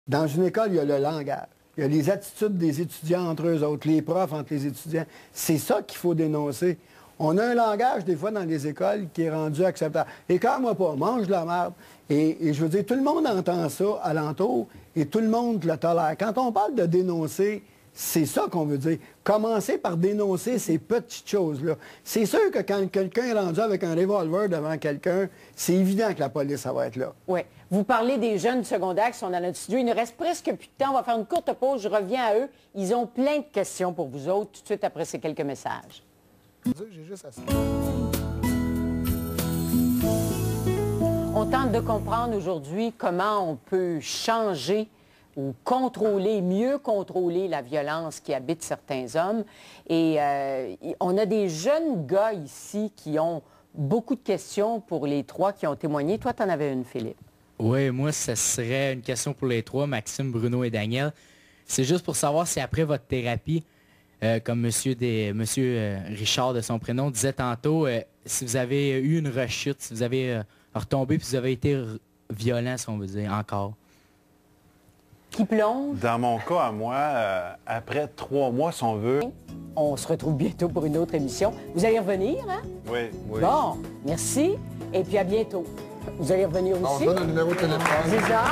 Dans une école, il y a le langage. Il y a les attitudes des étudiants entre eux autres, les profs entre les étudiants. C'est ça qu'il faut dénoncer. On a un langage, des fois, dans les écoles qui est rendu acceptable. Écœure-moi pas, mange de la merde. Et je veux dire, tout le monde entend ça alentour et tout le monde le tolère. Quand on parle de dénoncer, c'est ça qu'on veut dire. Commencer par dénoncer ces petites choses-là. C'est sûr que quand quelqu'un est rendu avec un revolver devant quelqu'un, c'est évident que la police, ça va être là. Oui. Vous parlez des jeunes secondaires qui sont dans notre studio. Il nous reste presque plus de temps. On va faire une courte pause. Je reviens à eux. Ils ont plein de questions pour vous autres tout de suite après ces quelques messages. J'ai juste assez. On tente de comprendre aujourd'hui comment on peut changer ou contrôler, mieux contrôler la violence qui habite certains hommes. Et on a des jeunes gars ici qui ont beaucoup de questions pour les trois qui ont témoigné. Toi, tu en avais une, Philippe. Oui, moi, ce serait une question pour les trois, Maxime, Bruno et Daniel. C'est juste pour savoir si après votre thérapie, comme monsieur Richard de son prénom disait tantôt, si vous avez eu une rechute, si vous avez retombé, puis vous avez été violent, si on veut dire, encore. Qui plonge? Dans mon cas, à moi, après 3 mois, si on veut... On se retrouve bientôt pour une autre émission. Vous allez revenir, hein? Oui, oui. Bon, merci. Et puis à bientôt. Vous allez revenir aussi? On donne un numéro de téléphone. C'est ça.